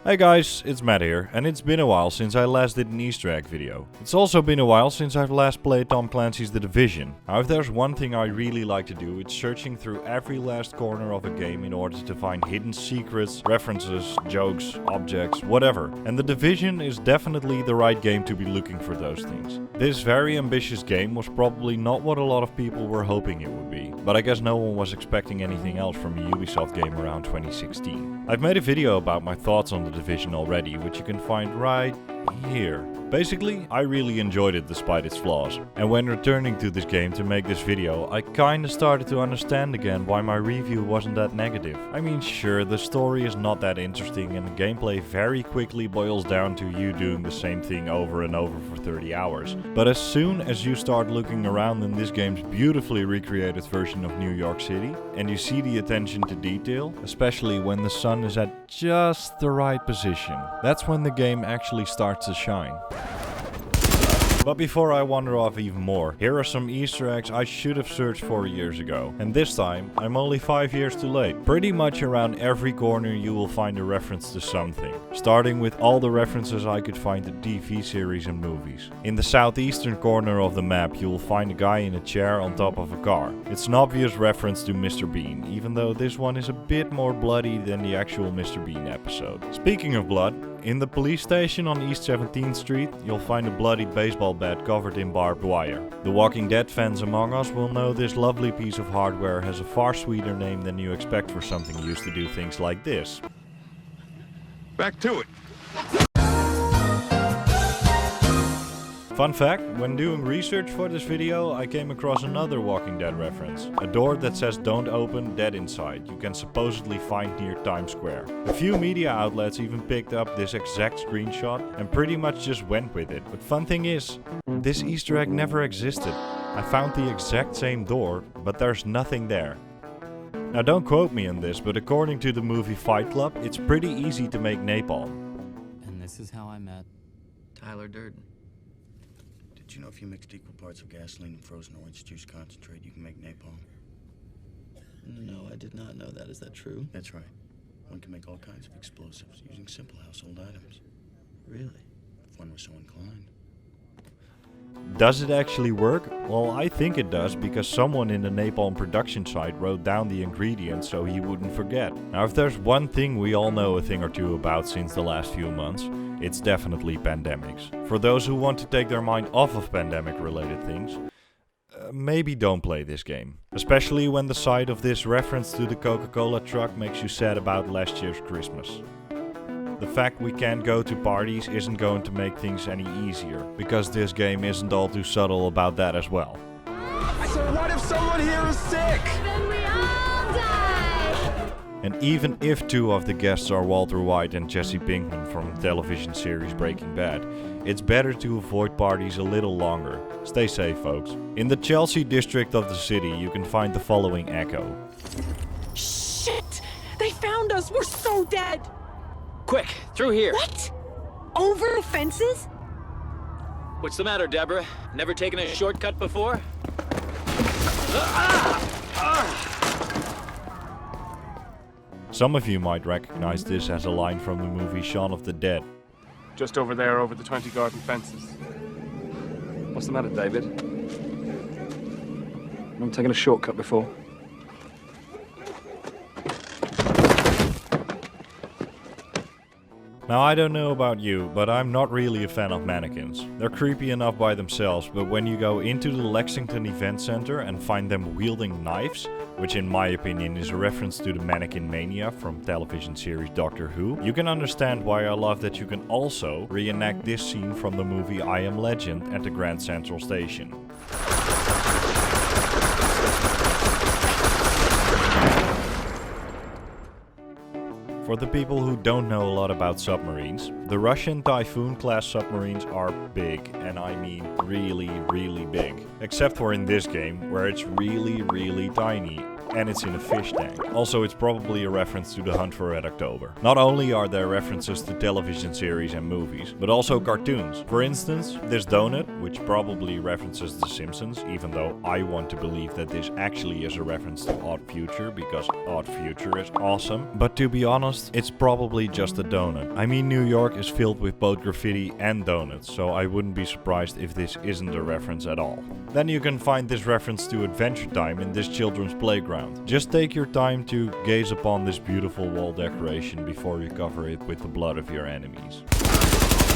Hey guys, it's Matt here, and it's been a while since I last did an Easter egg video. It's also been a while since I've last played Tom Clancy's The Division. Now if there's one thing I really like to do, it's searching through every last corner of a game in order to find hidden secrets, references, jokes, objects, whatever. And The Division is definitely the right game to be looking for those things. This very ambitious game was probably not what a lot of people were hoping it would be, but I guess no one was expecting anything else from a Ubisoft game around 2016. I've made a video about my thoughts on The Division already, which you can find right here. Basically, I really enjoyed it despite its flaws. And when returning to this game to make this video, I kinda started to understand again why my review wasn't that negative. I mean, sure, the story is not that interesting and the gameplay very quickly boils down to you doing the same thing over and over for 30 hours. But as soon as you start looking around in this game's beautifully recreated version of New York City, and you see the attention to detail, especially when the sun is at just the right position, that's when the game actually starts to shine. But before I wander off even more, here are some Easter eggs I should have searched for years ago. And this time, I'm only 5 years too late. Pretty much around every corner you will find a reference to something. Starting with all the references I could find to TV series and movies. In the southeastern corner of the map you will find a guy in a chair on top of a car. It's an obvious reference to Mr. Bean, even though this one is a bit more bloody than the actual Mr. Bean episode. Speaking of blood, in the police station on East 17th Street, you'll find a bloody baseball bat covered in barbed wire. The Walking Dead fans among us will know this lovely piece of hardware has a far sweeter name than you expect for something used to do things like this. Back to it. Fun fact, when doing research for this video, I came across another Walking Dead reference. A door that says "Don't open, dead inside" you can supposedly find near Times Square. A few media outlets even picked up this exact screenshot and pretty much just went with it. But fun thing is, this Easter egg never existed. I found the exact same door, but there's nothing there. Now don't quote me on this, but according to the movie Fight Club, it's pretty easy to make napalm. And this is how I met Tyler Durden. Did you know if you mixed equal parts of gasoline and frozen orange juice concentrate, you can make napalm? No, I did not know that. Is that true? That's right. One can make all kinds of explosives using simple household items. Really? If one were so inclined. Does it actually work? Well, I think it does, because someone in the napalm production site wrote down the ingredients so he wouldn't forget. Now, if there's one thing we all know a thing or two about since the last few months, it's definitely pandemics. For those who want to take their mind off of pandemic-related things, maybe don't play this game. Especially when the sight of this reference to the Coca-Cola truck makes you sad about last year's Christmas. The fact we can't go to parties isn't going to make things any easier, because this game isn't all too subtle about that as well. So what if someone here is sick? Then we all die! And even if two of the guests are Walter White and Jesse Pinkman from the television series Breaking Bad, it's better to avoid parties a little longer. Stay safe, folks. In the Chelsea district of the city, you can find the following echo. Shit! They found us! We're so dead! Quick, through here. What? Over the fences? What's the matter, Deborah? Never taken a shortcut before? Some of you might recognize this as a line from the movie Shaun of the Dead. Just over there, over the 20 garden fences. What's the matter, David? Never taken a shortcut before. Now I don't know about you, but I'm not really a fan of mannequins. They're creepy enough by themselves, but when you go into the Lexington Event Center and find them wielding knives, which in my opinion is a reference to the mannequin mania from television series Doctor Who, you can understand why I love that you can also reenact this scene from the movie I Am Legend at the Grand Central Station. For the people who don't know a lot about submarines, the Russian Typhoon class submarines are big, and I mean really, really big. Except for in this game, where it's really, really tiny. and it's in a fish tank. Also, it's probably a reference to the Hunt for Red October. Not only are there references to television series and movies, but also cartoons. For instance, this donut, which probably references The Simpsons, even though I want to believe that this actually is a reference to Odd Future, because Odd Future is awesome. But to be honest, it's probably just a donut. I mean, New York is filled with both graffiti and donuts, so I wouldn't be surprised if this isn't a reference at all. Then you can find this reference to Adventure Time in this children's playground. Just take your time to gaze upon this beautiful wall decoration before you cover it with the blood of your enemies.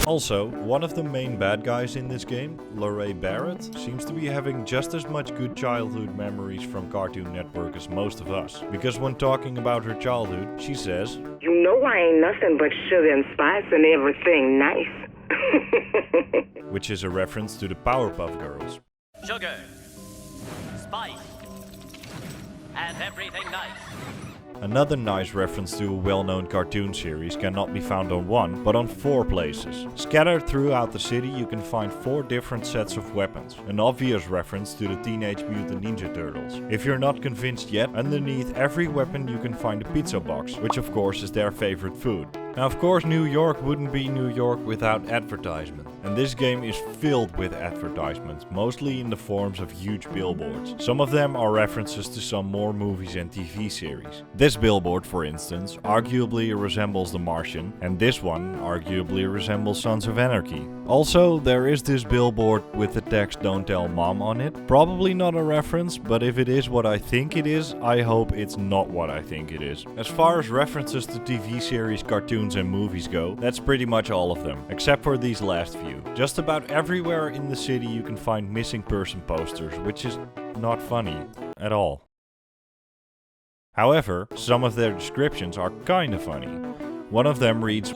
Also, one of the main bad guys in this game, Lorraine Barrett, seems to be having just as much good childhood memories from Cartoon Network as most of us. Because when talking about her childhood, she says, "You know I ain't nothing but sugar and spice and everything nice." which is a reference to the Powerpuff Girls. Sugar, spice, and everything nice. Another nice reference to a well-known cartoon series cannot be found on one, but on 4 places. Scattered throughout the city you can find 4 different sets of weapons, an obvious reference to the Teenage Mutant Ninja Turtles. If you're not convinced yet, underneath every weapon you can find a pizza box, which of course is their favorite food. Now of course New York wouldn't be New York without advertisement. And this game is filled with advertisements, mostly in the forms of huge billboards. Some of them are references to some more movies and TV series. This billboard, for instance, arguably resembles The Martian, and this one arguably resembles Sons of Anarchy. Also, there is this billboard with the text "Don't Tell Mom" on it. Probably not a reference, but if it is what I think it is, I hope it's not what I think it is. As far as references to TV series, cartoons and movies go, that's pretty much all of them, except for these last few. Just about everywhere in the city you can find missing person posters, which is not funny at all. However, some of their descriptions are kinda funny. One of them reads,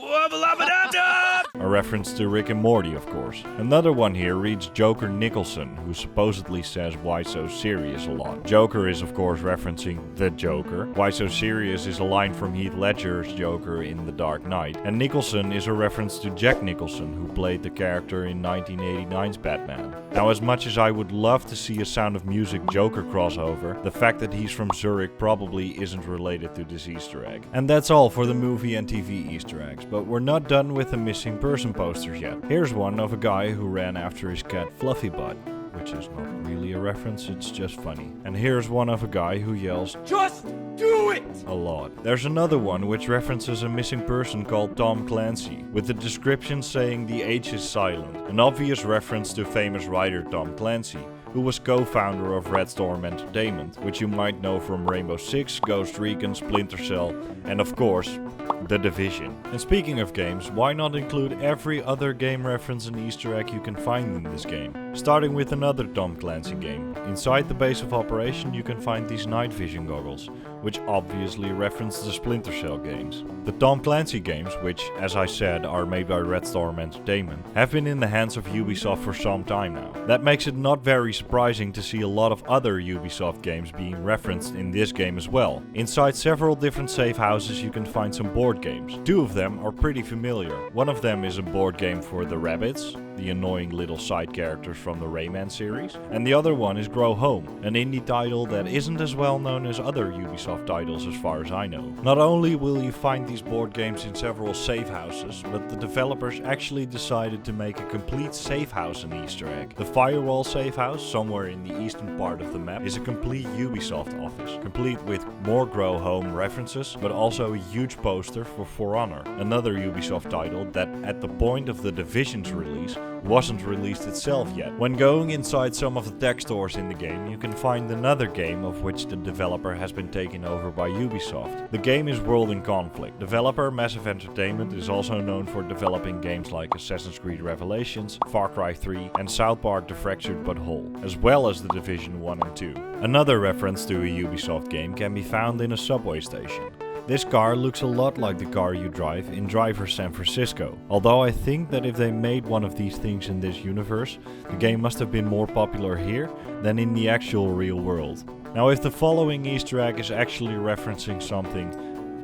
a reference to Rick and Morty, of course. Another one here reads Joker Nicholson, who supposedly says "Why so serious" a lot. Joker is of course referencing the Joker. Why so serious is a line from Heath Ledger's Joker in The Dark Knight. And Nicholson is a reference to Jack Nicholson, who played the character in 1989's Batman. Now, as much as I would love to see a Sound of Music Joker crossover, the fact that he's from Zurich probably isn't related to this Easter egg. And that's all for the movie and TV Easter eggs, but we're not done with the missing person posters yet. Here's one of a guy who ran after his cat Fluffy Butt, which is not really a reference, it's just funny. And here's one of a guy who yells, "Just do it!" a lot. There's another one which references a missing person called Tom Clancy, with the description saying the H is silent, an obvious reference to famous writer Tom Clancy, who was co-founder of Red Storm Entertainment, which you might know from Rainbow Six, Ghost Recon, Splinter Cell, and of course, The Division. And speaking of games, why not include every other game reference and Easter egg you can find in this game? Starting with another Tom Clancy game. Inside the base of operation you can find these night vision goggles, which obviously reference the Splinter Cell games. The Tom Clancy games, which, as I said, are made by Red Storm Entertainment, have been in the hands of Ubisoft for some time now. That makes it not very surprising to see a lot of other Ubisoft games being referenced in this game as well. Inside several different safe houses you can find some board games. 2 of them are pretty familiar. One of them is a board game for the rabbits, the annoying little side characters from the Rayman series, and the other one is Grow Home, an indie title that isn't as well known as other Ubisoft titles as far as I know. Not only will you find these board games in several safe houses, but the developers actually decided to make a complete safe house an Easter egg. The Firewall safe house, somewhere in the eastern part of the map, is a complete Ubisoft office, complete with more Grow Home references, but also a huge poster for Honor, another Ubisoft title that at the point of The Division's release wasn't released itself yet. When going inside some of the tech stores in the game, you can find another game of which the developer has been taken over by Ubisoft. The game is World in Conflict. Developer Massive Entertainment is also known for developing games like Assassin's Creed Revelations, Far Cry 3 and South Park The Fractured But Whole, as well as The Division 1 and 2. Another reference to a Ubisoft game can be found in a subway station. This car looks a lot like the car you drive in Driver San Francisco, although I think that if they made one of these things in this universe, the game must have been more popular here than in the actual real world. Now, if the following Easter egg is actually referencing something,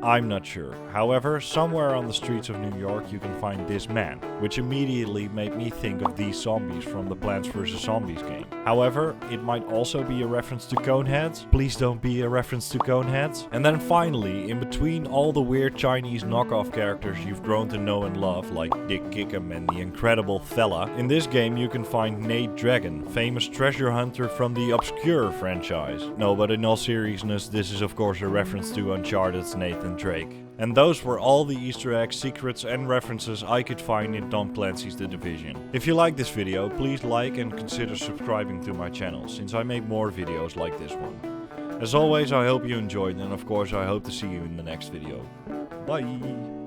I'm not sure. However, somewhere on the streets of New York you can find this man, which immediately made me think of these zombies from the Plants vs. Zombies game. However, it might also be a reference to Coneheads. Please don't be a reference to Coneheads. And then finally, in between all the weird Chinese knockoff characters you've grown to know and love, like Dick Kickham and the Incredible Fella, in this game you can find Nate Dragon, famous treasure hunter from the Obscure franchise. No, but in all seriousness, this is of course a reference to Uncharted's Nathan Drake. And those were all the Easter eggs, secrets and references I could find in Tom Clancy's The Division. If you like this video, please like and consider subscribing to my channel, since I make more videos like this one. As always, I hope you enjoyed, and of course I hope to see you in the next video. Bye!